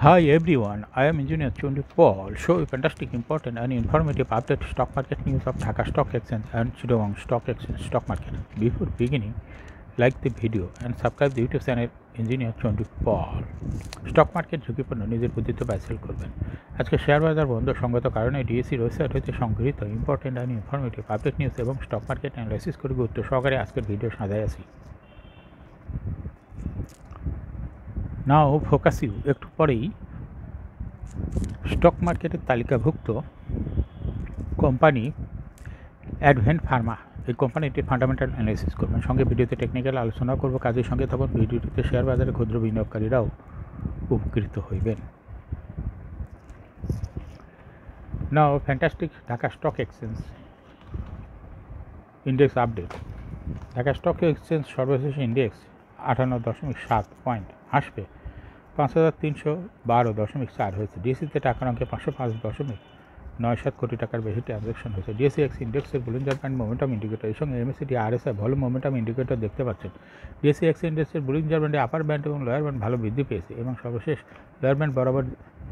Hi everyone, I am Engineer Chundi Paul. Show you fantastic, important and informative update stock market news of Dhaka Stock Exchange and Chittagong Stock Exchange stock market. Before beginning, like the video and subscribe the YouTube channel Engineer Chundi Paul. Stock market ঝুঁকিপূর্ণ নিজের বুদ্ধিতে buy sell করবেন। আজকে share বাজার বন্ধ সঙ্গত কারণে DSC website হতে সংগৃহীত important and informative update news এবং স্টক মার্কেট অ্যানালাইসিস করে গুরুত্ব সহকারে আজকের ভিডিও সাজায় আছি। নাও ফোকাস ইউ একটু পরেই স্টক মার্কেটের তালিকাভুক্ত কোম্পানি অ্যাডভেন্ট ফার্মা এই কোম্পানিটির ফান্ডামেন্টাল অ্যানালাইসিস করবেন, সঙ্গে ভিডিওতে টেকনিক্যাল আলোচনা করব। কাজের সঙ্গে তখন ভিডিওটিতে শেয়ার বাজারে ক্ষুদ্র বিনিয়োগকারীরাও উপকৃত হইবেন। Now fantastic Dhaka stock exchange index update. Dhaka stock exchange সর্বশেষ ইন্ডেক্স 58.7 পয়েন্ট আসবে 5312.4 হয়েছে। ডিএসসিতে টাকার অঙ্কে 505.97 কোটি টাকার বেশি ট্রানজ্যাকশন হয়েছে। ডিএসসি এক্স ইন্ডেক্সের বুলিঞ্জার ব্যান্ড মোমেন্টাম ইন্ডিকেটর এর সঙ্গে MACD RSI volume momentum indicator দেখতে পাচ্ছেন। ডিএসসি এক্স ইন্ডেক্সের বুলিঞ্জার ব্যান্ডে আপার ব্যান্ড এবং লোয়ার ব্যান্ড ভালো বৃদ্ধি পেয়েছে এবং সর্বশেষ লোয়ার ব্যান্ড বরাবর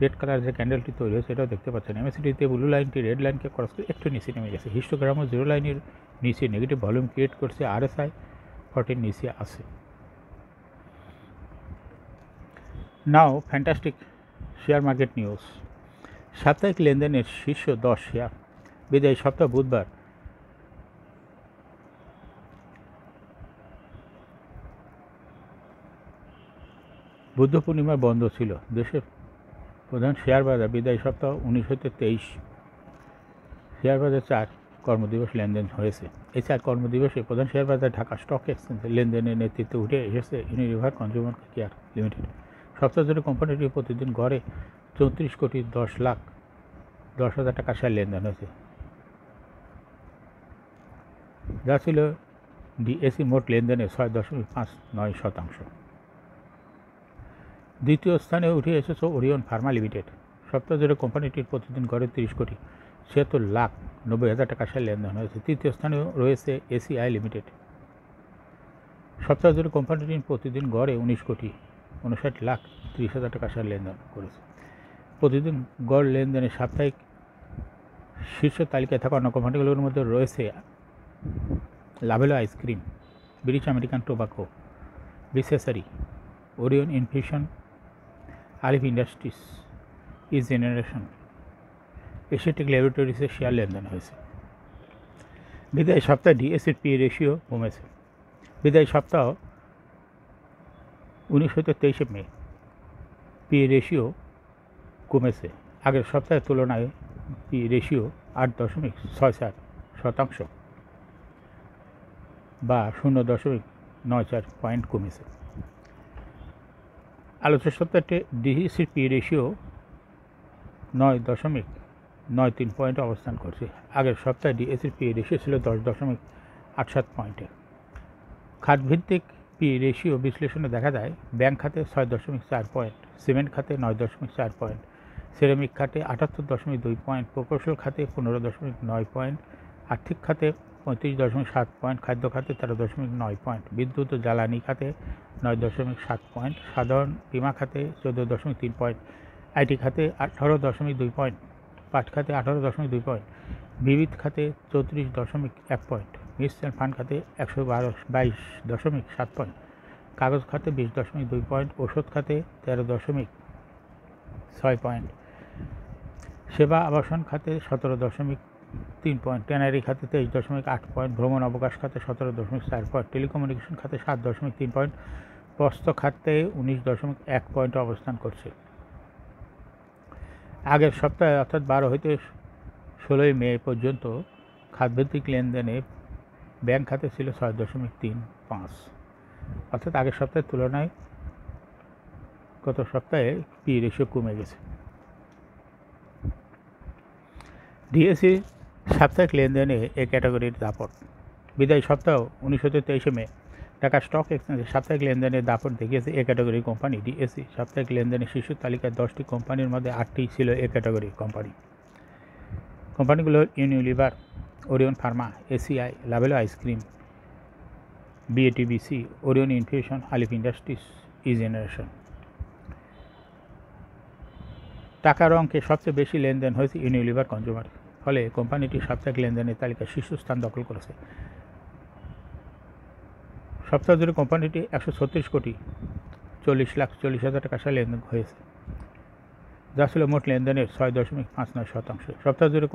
রেড কালার যে ক্যান্ডেলটি তৈরি হয়েছে এটাও দেখতে পাচ্ছেন। এমএসিডিতে ব্লু লাইনটি রেড লাইনকে ক্রস করে একটু নিচে নেমে গেছে। হিস্টোগ্রামও জিরো লাইনের নিচে নেগেটিভ ভলিউম ক্রিয়েট করছে। আরএসআই 40 নিচে আছে। নাও ফ্যান্টাস্টিক শেয়ার মার্কেট নিউজ। সাপ্তাহিক লেনদেনের শীর্ষ 10 শেয়ার বিদায়ী সপ্তাহ বুধবার বুদ্ধ পূর্ণিমা বন্ধ ছিল। দেশের প্রধান শেয়ার বাজার বিদায়ী সপ্তাহ 19 হতে 23 শেয়ার বাজার 4 কর্মদিবস লেনদেন হয়েছে। এই 4 কর্মদিবসে প্রধান শেয়ার বাজার ঢাকা স্টক এক্সচেঞ্জের লেনদেনের নেতৃত্বে উঠে এসেছে ইউনিলিভার কনজিউমার কেয়ার লিমিটেড। সপ্তাহ জুড়ে কোম্পানিটি প্রতিদিন গড়ে 34,10,10,000 টাকা শেয়ার লেনদেন হয়েছে, যা ছিল ডিএসসি মোট লেনদেনের 6.59%। দ্বিতীয় স্থানে উঠে এসেছে ওরিয়ন ফার্মা লিমিটেড। সপ্তাহ জুড়ে কোম্পানিটির প্রতিদিন গড়ে 30,76,90,000 টাকা শেয়ার লেনদেন হয়েছে। তৃতীয় স্থানে রয়েছে এসিআই লিমিটেড। সপ্তাহ জুড়ে কোম্পানিটির প্রতিদিন গড়ে 19,59,30,000 টাকা শেয়ার লেনদেন করেছে। প্রতিদিন গড় লেনদেনের সাপ্তাহিক শীর্ষ তালিকায় থাকা অন্য কোম্পানিগুলোর মধ্যে রয়েছে Lovello ice cream, British American Tobacco, বিসেসারি, ওরিয়ন ইনফিউশন, আলিফ ইন্ডাস্ট্রিজ, ইজ জেনারেশন, এশিয়াটিক ল্যাবরেটরিজের শেয়ার লেনদেন হয়েছে। বিদায়ী সপ্তাহে ডিএসসির পি রেশিও কমেছে। বিদায়ী সপ্তাহ 19 হতে 23 মে পি রেশিও কমেছে। আগের সপ্তাহের তুলনায় পি রেশিও 8.64% বা 0.94 পয়েন্ট কমেছে। আলোচ্য সপ্তাহে ডিএসসির পি রেশিও 9.93 পয়েন্ট অবস্থান করছে। আগের সপ্তাহে ডিএসসির পি রেশিও ছিল 10.87 পয়েন্টে। খাতভিত্তিক পি রেশিও বিশ্লেষণে দেখা যায় ব্যাংক খাতে 6.4 পয়েন্ট, সিমেন্ট খাতে 9.4 পয়েন্ট, সিরামিক খাতে 78.2 পয়েন্ট, প্রকৌশল খাতে 15.9 পয়েন্ট, আর্থিক খাতে 35.7 পয়েন্ট, খাদ্য খাতে 13.9 পয়েন্ট, বিদ্যুৎ ও জ্বালানি খাতে 9.7 পয়েন্ট, সাধারণ বীমা খাতে 14.3 পয়েন্ট, আইটি খাতে 18.2 পয়েন্ট, পাট খাতে 18.2 পয়েন্ট, বিবিধ খাতে 34.1 পয়েন্ট, মিউচুয়াল ফান্ড খাতে 122.7 পয়েন্ট, কাগজ খাতে 20.2 পয়েন্ট, ওষুধ খাতে 13.6 পয়েন্ট, সেবা আবাসন খাতে 17.3 পয়েন্ট, ট্যানারি খাতে 23.8 পয়েন্ট, ভ্রমণ অবকাশ খাতে 17.4 পয়েন্ট, টেলিকমিউনিকেশন খাতে 7.3 পয়েন্ট, বস্ত্র খাতে 19.1 পয়েন্ট অবস্থান করছে। আগের সপ্তাহে অর্থাৎ 12 হইতে 16 মে পর্যন্ত খাতভিত্তিক লেনদেনে ব্যাংক খাতে ছিল 6.35, অর্থাৎ আগের সপ্তাহের তুলনায় গত সপ্তাহে পি রেশিও কমে গেছে। ডিএসসি সাপ্তাহিক লেনদেনে এ ক্যাটাগরির দাপট। বিদায়ী সপ্তাহ 19 হতে 23 মে ঢাকা স্টক এক্সচেঞ্জে সাপ্তাহিক লেনদেনের দাপট দেখিয়েছে এ ক্যাটাগরির কোম্পানি। ডিএসসি সাপ্তাহিক লেনদেনের শীর্ষ তালিকায় 10টি কোম্পানির মধ্যে 8টি ছিল এ ক্যাটাগরির কোম্পানি। কোম্পানিগুলো ইউনিলিভার, ওরিয়ন ফার্মা, এসিআই, লাভেলো আইসক্রিম, বিএটিবিসি, ওরিয়ন ইনফিউশন, আলিফ ইন্ডাস্ট্রিজ, ই জেনারেশন। টাকার অঙ্কে সবচেয়ে বেশি লেনদেন হয়েছে ইউনিলিভার কনজিউমার, ফলে কোম্পানিটি সাপ্তাহিক লেনদেনের তালিকায় শীর্ষস্থান দখল করেছে। সপ্তাহ জুড়ে কোম্পানিটি 136 কোটি 40,40,000 টাকা লেনদেন হয়েছে, যা ছিল মোট লেনদেনের 6.59%। সপ্তাহ জুড়ে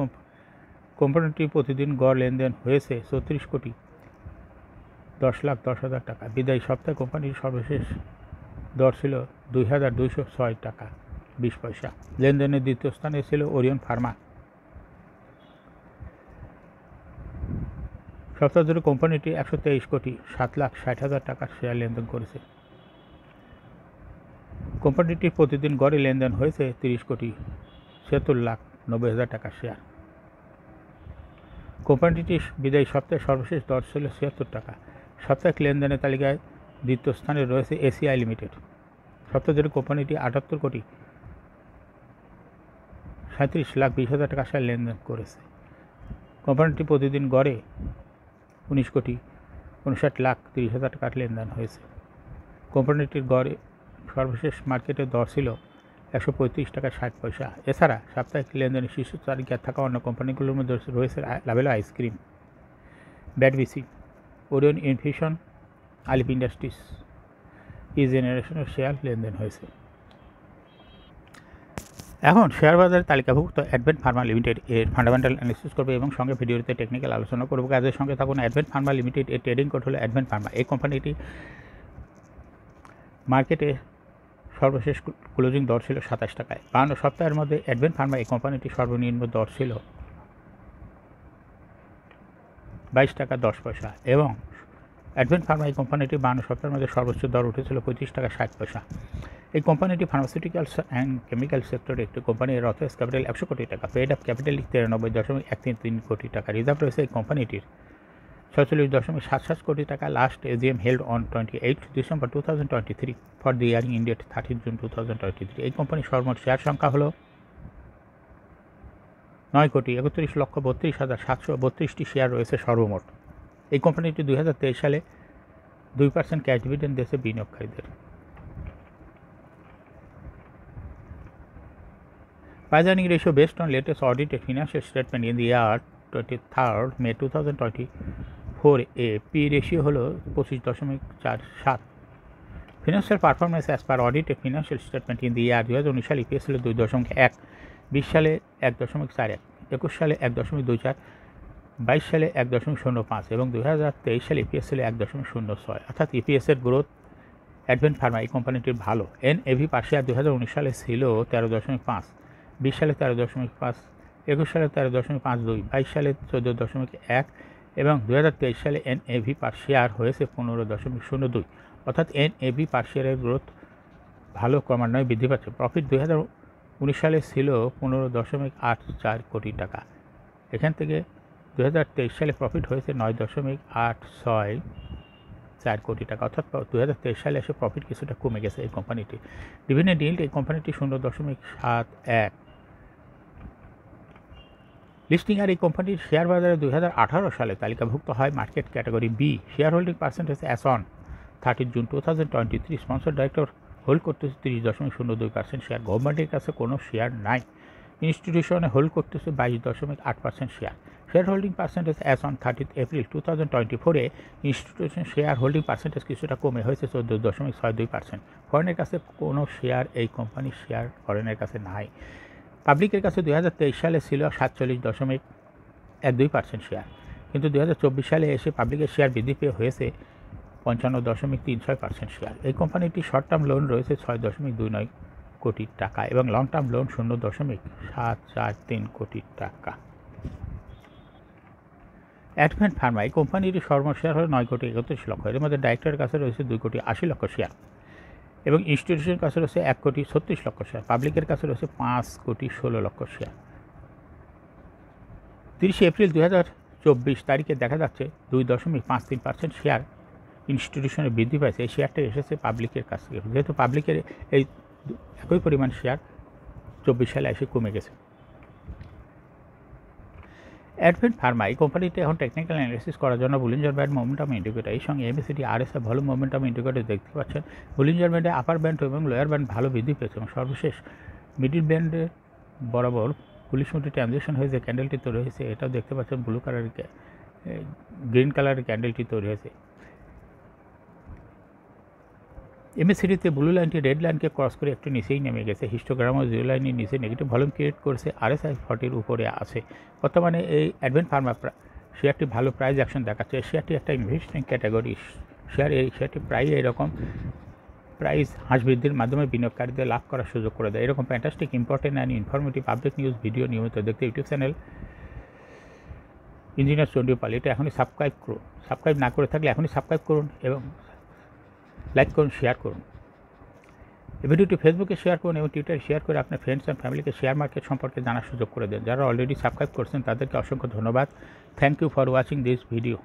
কোম্পানিটি প্রতিদিন গড় লেনদেন হয়েছে 34 কোটি 10,10,000 টাকা। বিদায়ী সপ্তাহে কোম্পানির সর্বশেষ দর ছিল 2,206 টাকা 20 পয়সা। লেনদেনের দ্বিতীয় স্থানে ছিল ওরিয়ন ফার্মা। সপ্তাহ জুড়ে কোম্পানিটি 123 কোটি 7,60,000 টাকার শেয়ার লেনদেন করেছে। কোম্পানিটির প্রতিদিন গড়ে লেনদেন হয়েছে 30 কোটি 76,90,000 টাকার শেয়ার। কোম্পানিটির বিদায়ী সপ্তাহে সর্বশেষ দর ছিল 76 টাকা। সাপ্তাহিক লেনদেনের তালিকায় দ্বিতীয় স্থানে রয়েছে এসিআই লিমিটেড। সপ্তাহ জুড়ে কোম্পানিটি 78 কোটি 37,20,000 টাকা শেয়ার লেনদেন করেছে। কোম্পানিটি প্রতিদিন গড়ে 19 কোটি 59,30,000 টাকার লেনদেন হয়েছে। কোম্পানিটির গড়ে সর্বশেষ মার্কেটে দর ছিল 135 টাকা 60 পয়সা। এছাড়া সাপ্তাহিক লেনদেনের শীর্ষ তালিকায় থাকা অন্য কোম্পানিগুলোর মধ্যে রয়েছে লাভেলো আইসক্রিম, ব্যাডবিসি, ওরিয়ন ইনফিউশন, আলিপ ইন্ডাস্ট্রিজ, ই জেনারেশনের শেয়ার লেনদেন হয়েছে। এখন শেয়ার বাজারে তালিকাভুক্ত অ্যাডভেন্ট ফার্মা লিমিটেড এর ফান্ডামেন্টাল অ্যানালিসিস করবে এবং সঙ্গে ভিডিওতে টেকনিক্যাল আলোচনা করব। কাজের সঙ্গে থাকুন। অ্যাডভেন্ট ফার্মা লিমিটেড এর ট্রেডিং কোড হলো অ্যাডভেন্ট ফার্মা। এই কোম্পানিটি মার্কেটে সর্বশেষ ক্লোজিং দর ছিল 27 টাকায়। 52 সপ্তাহের মধ্যে অ্যাডভেন্ট ফার্মা এই কোম্পানিটি সর্বনিম্ন দর ছিল 22 টাকা 10 পয়সা এবং অ্যাডভেন্ট ফার্মা এই কোম্পানিটি 52 সপ্তাহের মধ্যে সর্বোচ্চ দর উঠেছিল 35 টাকা 60 পয়সা। এই কোম্পানিটি ফার্মাসিউটিক্যালস অ্যান্ড কেমিক্যাল সেক্টরে একটি কোম্পানি। এর অথরাইজ ক্যাপিটাল 100 কোটি টাকা। পেড আপ ক্যাপিটাল 93.133 কোটি টাকা। রিজার্ভ রয়েছে এই কোম্পানিটির 46.77 কোটি টাকা। Last AGM held on 28 December 2023 for the year ইন ডেট 30 June 2023। এই কোম্পানির সর্বমোট শেয়ার সংখ্যা হল 9,31,32,732টি শেয়ার রয়েছে সর্বমোট। এই কোম্পানিটি 2023 সালে 2% ক্যাশ ডিভিডেন্ড দিয়েছে বিনিয়োগকারীদের। Price earning ratio based on latest audited financial statement in the year 23rd May 2024 a P ratio হলো 25.47। Financial performance as per audited financial statement in the year 2019 সালে EPS ছিল 2.1, 20 সালে 1.41, 21 সালে 1.24, 22 সালে 1.05 এবং 2023 সালে EPS ছিল 1.06। অর্থাৎ EPS এর গ্রোথ অ্যাডভেন্ট ফার্মা এই কোম্পানিটির ভালো। NAV পার শেয়ার 2019 সালে ছিল 13.5, 20 সালে 13.5, 21 সালে 13.52, 22 সালে 14.1 এবং 2023 সালে NAV পার শেয়ার হয়েছে 15.02। অর্থাৎ NAV পার শেয়ারের গ্রোথ ভালো, ক্রমান্বয়ে বৃদ্ধি পাচ্ছে। প্রফিট 2019 সালে ছিল 15.84 কোটি টাকা। এখান থেকে 2023 সালে প্রফিট হয়েছে 9.864 কোটি টাকা। অর্থাৎ 2023 সালে এসে প্রফিট কিছুটা কমে গেছে এই কোম্পানিটি। ডিভিডেন্ড yield এই কোম্পানিটি 0.71। লিস্টিং আর এই কোম্পানির শেয়ার বাজারে 2018 সালে তালিকাভুক্ত হয় market category B. Share holding percentage as on 30 June 2023 sponsor director hold করতেছে 30.02% শেয়ার। গভর্নমেন্টের কাছে কোনো শেয়ার নাই। ইনস্টিটিউশনে হোল্ড করতেছে 22.8% share. Share holding percentage as on 30 April 2024 institution share holding percentage কিছুটা কমে হয়েছে 14.62%। ফরেনের কাছে কোনো শেয়ার এই কোম্পানির শেয়ার ফরেনের কাছে নাই। পাবলিকের কাছে 2023 সালে ছিল 47.12% শেয়ার, কিন্তু 2024 সালে এসে পাবলিকের শেয়ার বৃদ্ধি পেয়ে হয়েছে 55.36% শেয়ার। এই কোম্পানিটি শর্ট টার্ম লোন রয়েছে 6.29 কোটি টাকা এবং লং টার্ম লোন 0.743 কোটি টাকা। অ্যাডভেন্ট ফার্মা এই কোম্পানিটির সর্বমোট শেয়ার হলো 9,31,00,000। এর মধ্যে ডাইরেক্টরের কাছে রয়েছে 2,80,00,000 শেয়ার এবং ইনস্টিটিউশনের কাছে রয়েছে 1,36,00,000 শেয়ার। পাবলিকের কাছে রয়েছে 5,16,00,000 শেয়ার। 30 এপ্রিল 2024 তারিখে দেখা যাচ্ছে 2.53% শেয়ার ইনস্টিটিউশনে বৃদ্ধি পাইছে। এই শেয়ারটা এসেছে পাবলিকের কাছ থেকে, যেহেতু পাবলিকের এই একই পরিমাণ শেয়ার 24 সালে এসে কমে গেছে। অ্যাডভেন্ট ফার্মা এই কোম্পানিতে এখন টেকনিক্যাল অ্যানালিসিস করার জন্য বুলিঞ্জার ব্যান্ড মোমেন্টাম ইন্ডিকেটর এই সঙ্গে MACD RSI volume momentum indicator দেখতে পাচ্ছেন। বুলিঞ্জার ব্যান্ডে আপার ব্যান্ড এবং লোয়ার ব্যান্ড ভালো বৃদ্ধি পেয়েছে এবং সর্বশেষ মিডিল ব্যান্ডের বরাবর পুলিশ মোটে ট্রানজেকশন হয়ে যে ক্যান্ডেলটি তৈরি হয়েছে এটাও দেখতে পাচ্ছেন ব্লু কালারের গ্রিন কালারের ক্যান্ডেলটি তৈরি হয়েছে। এমএসিডিতে ব্লু লাইনটি রেড লাইনকে ক্রস করে একটু নিচেই নেমে গেছে। হিস্টোগ্রামও জিরো লাইনের নিচে নেগেটিভ ভলিউম ক্রিয়েট করছে, RSI 40-র উপরে আছে। বর্তমানে এই অ্যাডভেন্ট ফার্মা শেয়ারটি ভালো প্রাইস অ্যাকশন দেখাচ্ছে। শেয়ারটি একটা ইনভেস্টিং ক্যাটাগরি শেয়ার। এই শেয়ারটি প্রায় এরকম প্রাইস হ্রাস বৃদ্ধির মাধ্যমে বিনিয়োগকারীদের লাভ করার সুযোগ করে দেয়। এরকম fantastic important and informative update news video নিয়মিত দেখতে ইউটিউব চ্যানেল ইঞ্জিনিয়ার চণ্ডী পাল এটা এখনই সাবস্ক্রাইব করুন। সাবস্ক্রাইব না করে থাকলে এখনই সাবস্ক্রাইব করুন এবং লাইক করুন, শেয়ার করুন। এই ভিডিওটি ফেসবুকে শেয়ার করুন এবং টুইটারে শেয়ার করে আপনার ফ্রেন্ডস অ্যান্ড ফ্যামিলিকে শেয়ার মার্কেট সম্পর্কে জানার সুযোগ করে দেন। যারা অলরেডি সাবস্ক্রাইব করছেন তাদেরকে অসংখ্য ধন্যবাদ। Thank you for watching this video.